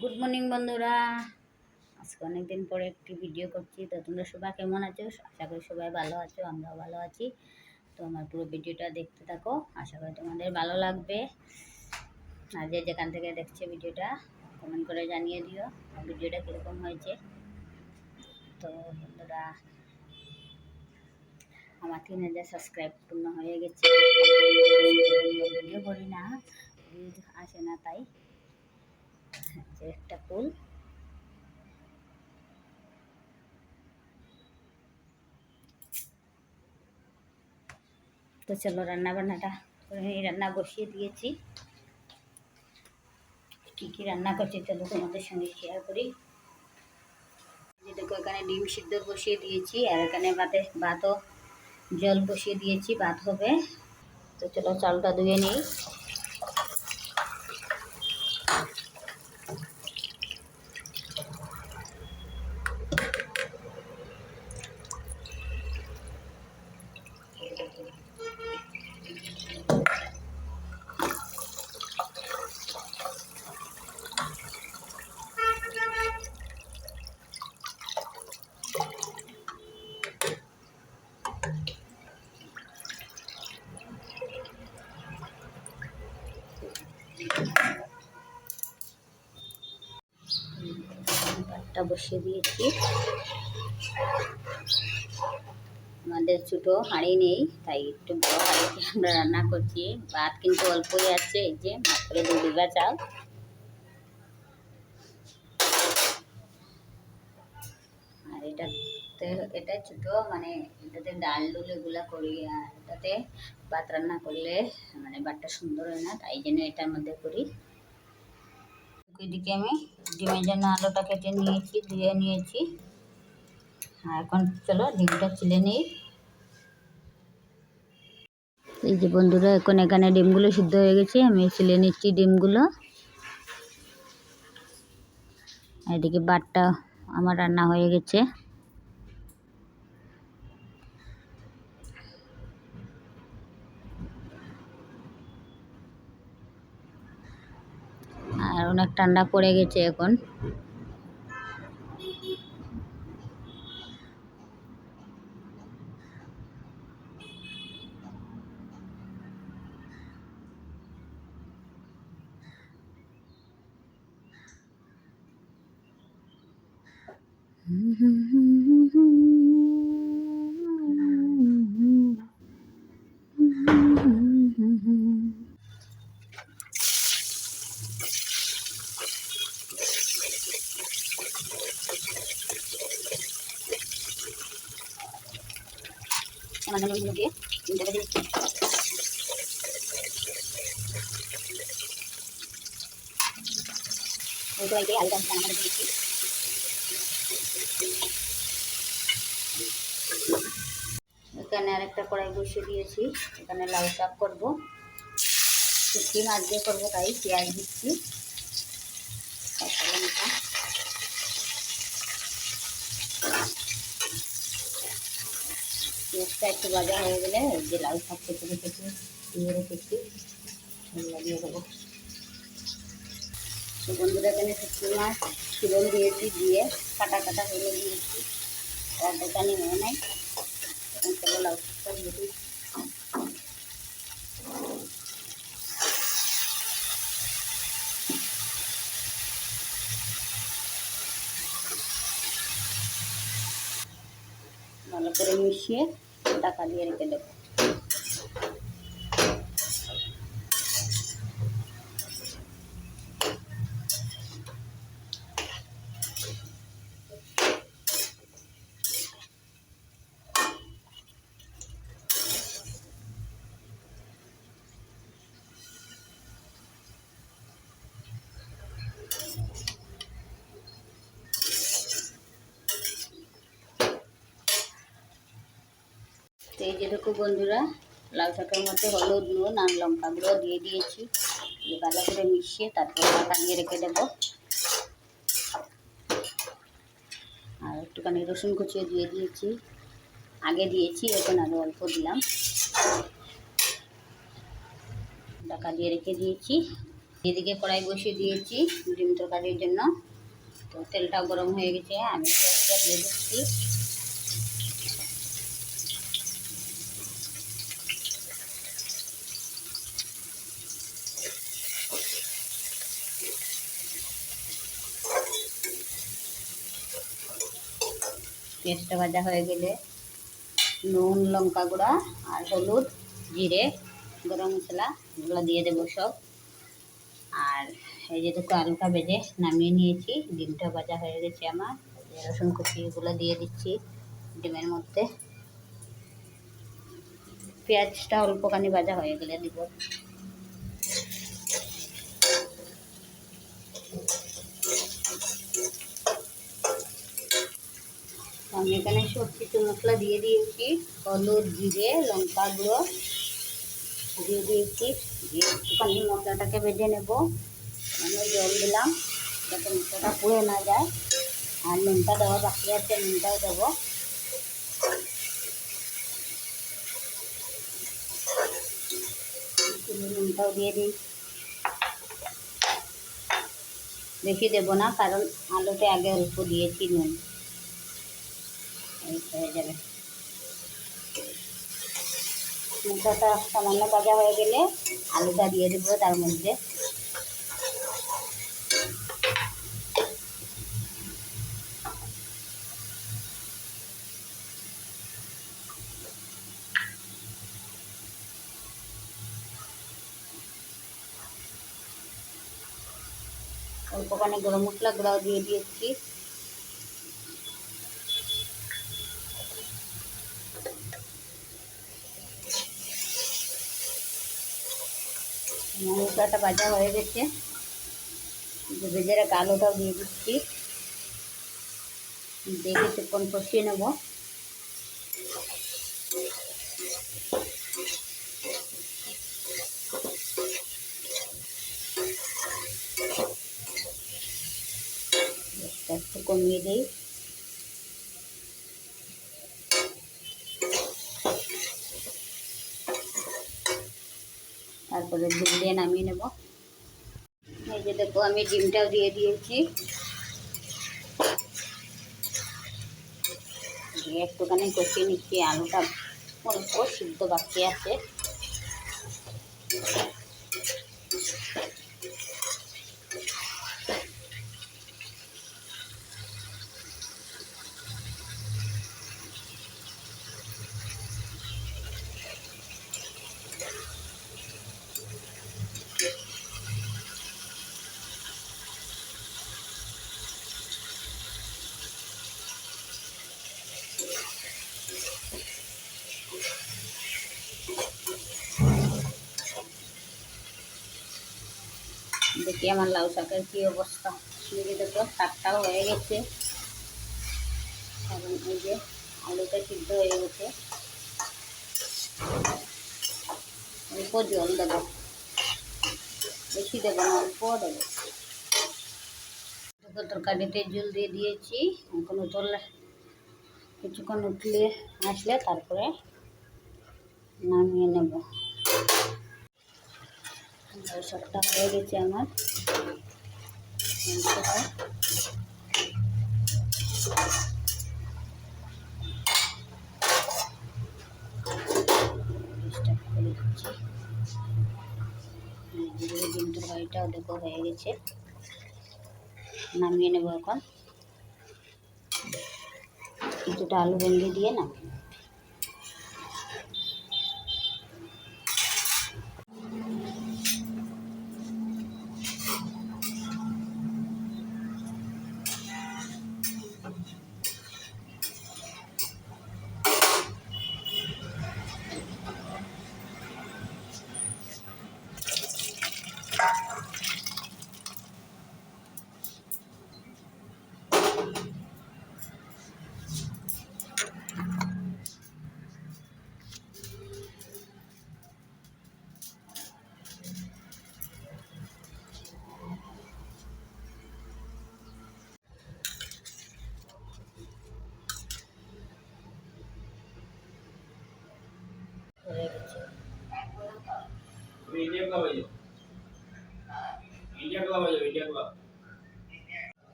Good morning বন্ধুরা, আজকে অনেক দিন পরে একটি ভিডিও করছি। তো তোমরা সবাই কেমন আছো? আশা করি সবাই ভালো আছো, আমরাও ভালো আছি। তো আমার পুরো ভিডিওটা দেখতে থাকো, আশা করি তোমাদের ভালো লাগবে। আর যে যেখান থেকে দেখছে ভিডিওটা কমেন্ট করে জানিয়ে দিও ভিডিওটা কীরকম হয়েছে। তো বন্ধুরা, আমার 3000 সাবস্ক্রাইব পূর্ণ হয়ে গেছে। ভিডিও করি না, ভিউজ আসে না, তাই যে একটা ফুল। তো চলো রান্না বান্নাটা রান্না বসিয়ে দিয়েছি। কী কী রান্না করছি চলো তোমাদের সঙ্গে শেয়ার করি। দেখো, এখানে ডিম সিদ্ধ বসিয়ে দিয়েছি, আর এখানে ভাতও জল বসিয়ে দিয়েছি, ভাত হবে। তো চলো চালটা ধুয়ে নিই। ভাতটা বসিয়ে দিয়েছি। আমাদের ছোটো হাঁড়ি নেই, তাই একটু বড় হাঁড়িতে আমরা রান্না করছি। ভাত কিন্তু অল্পই আছে, এই যে মাত্র 2 বিঘা চাল। আর এটা ছোটো, মানে এটাতে ডাল ডুল এগুলা করি, আর এটাতে ভাত রান্না করলে মানে ভাতটা সুন্দর হয় না, তাই জন্য এটার মধ্যে করি। এদিকে আমি ডিমের জন্য আলুটা কেটে নিয়েছি, ধুয়ে নিয়েছি। আর এখন চলো ডিমটা চিলে নিই। এই যে বন্ধুরা, এখন এখানে ডিমগুলো সিদ্ধ হয়ে গেছে, আমি চিলে নিচ্ছি ডিমগুলো। এদিকে ভাতটা আমার রান্না হয়ে গেছে। আর অনেক ঠান্ডা পড়ে গেছে এখন। দিয়ে এখানে আরেকটা কড়াই বসিয়ে দিয়েছি, এখানে লাউ শাক করবো, শুটকি মাছ দিয়ে করবো, তাই পেঁয়াজ দিচ্ছি, কাঁচা লঙ্কা। পেঁয়াজটা একটু ভাজা হয়ে গেলে যে লাউ শাক কেটে রেখেছি দিয়ে রেখেছি লাগিয়ে দেবো। তো বন্ধুরা, এখানে শুটকি মাছ ফিরন দিয়েছি, দিয়ে কাটা কাটা করে দিয়েছি, আর দোকানি হয়ে নাই। এখন চলো লাউ শাকটা দিয়ে দিই। ভালো করে মিশিয়ে ঢাকা দিয়ে রেখে দেবো। তো এই যে দেখো বন্ধুরা, লাউ শাকের মধ্যে হলুদ, নুন আর লঙ্কা গুঁড়ো দিয়ে দিয়েছি, ভালো করে মিশিয়ে তারপর ঢাকা দিয়ে রেখে দেবো। আর একটুখানি রসুন কুচিয়ে দিয়ে দিয়েছি, আগে দিয়েছি, এখন আরও অল্প দিলাম। ঢাকা দিয়ে রেখে দিয়েছি, এদিকে কড়াই বসিয়ে দিয়েছি ডিম তরকারির জন্য। তো তেলটা গরম হয়ে গেছে, আমি পেঁয়াজটা দিয়ে দিচ্ছি। পেঁয়াজটা ভাজা হয়ে গেলে নুন, লঙ্কা গুঁড়া আর হলুদ, জিরে, গরম মশলা এগুলো দিয়ে দেবো সব। আর এই যে দুটো আলুটা ভেজে নামিয়ে নিয়েছি, ডিমটা ভাজা হয়ে গেছে আমার। রসুন কুচি এগুলো দিয়ে দিচ্ছি ডিমের মধ্যে। পেঁয়াজটা অল্পখানি ভাজা হয়ে গেলে দিব। আমি এখানে সব কিছু মশলা দিয়ে দিয়েছি, হলুদ, জিরে, লঙ্কা গুঁড়ো দিয়ে দিয়েছি। একটুখানি মশলাটাকে ভেজে নেব। আমি জল দিলাম যাতে মশলাটা পুড়ে না যায়। আর নুনটা দেওয়া বাকি আছে, নুনটাও দেবো। নুনটাও দিয়ে দিই, বেশি দেবো না কারণ আলুতে আগে অল্প দিয়েছি নুন, এই হয়ে যাবে। মশলাটা সামান্য ভাজা হয়ে গেলে আলুটা দিয়ে দেবো তার মধ্যে। অল্পখানি গরম মশলা গুঁড়াও দিয়ে দিয়েছি। মশলাটা ভাজা হয়ে গেছে, ভেজে রাখা আলুটাও দিয়ে দিচ্ছি। দিয়ে কিছুক্ষণ কষিয়ে নেব। একটু কমিয়ে দিই। তারপরে ডিম দিয়ে নামিয়ে নেব। এই যে দেখো আমি ডিমটাও দিয়ে দিয়েছি। দিয়ে একটুখানি কষিয়ে নিচ্ছি, আলুটা অল্প সিদ্ধ বাকি আছে। দেখি আমার লাউ শাকের কী অবস্থা। দেখি দেখো শাকটাও হয়ে গেছে, কারণ এই যে আলুটা সিদ্ধ হয়ে গেছে। অল্প জল দেবো, বেশি দেবো না, অল্প দেবো। তরকারিতে জল দিয়ে দিয়েছি, এখন উতলে কিছুক্ষণ উতলে আসলে তারপরে নামিয়ে নেব। লাউ শাকটা হয়ে গেছে আমার। ডিম তরকারিটাও দেখো হয়ে গেছে, নামিয়ে নেব। এখন কিছুটা আলু ভেঙে দিয়ে নামিয়ে নেব।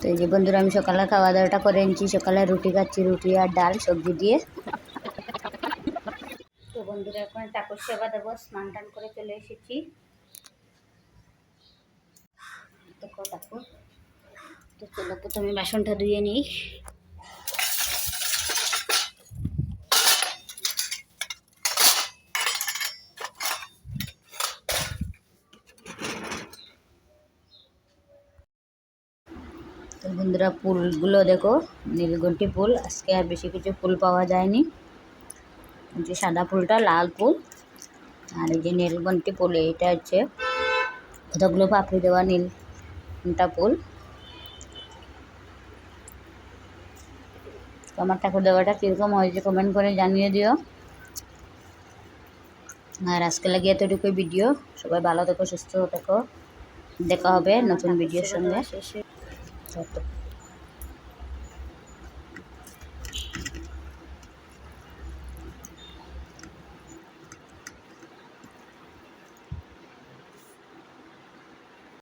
তো এই যে বন্ধুরা আমি সকালে খাওয়া দাওয়াটা করে নিচ্ছি। সকালে রুটি খাচ্ছি, রুটি আর ডাল সবজি দিয়ে। তো বন্ধুরা এখন ঠাকুর সেবা দেবো, স্নান টান করে চলে এসেছি। দেখো ঠাকুর, তো চলো প্রথমে বাসনটা ধুয়ে নিই। তো বন্ধুরা ফুলগুলো দেখো, নীলগন্টি ফুল। আজকে আর বেশি কিছু ফুল পাওয়া যায়নি। যে সাদা ফুলটা, লাল ফুল, আর এই যে নীলগন্টি ফুল, এটা হচ্ছে কতগুলো পাপড়ি দেওয়া নীলটা ফুল। তো আমার ঠাকুর দেওয়াটা কীরকম হয়েছে কমেন্ট করে জানিয়ে দিও। আর আজকে লাগে এতটুকুই ভিডিও। সবাই ভালো থেকো, সুস্থ থেকো। দেখা হবে নতুন ভিডিওর সঙ্গে।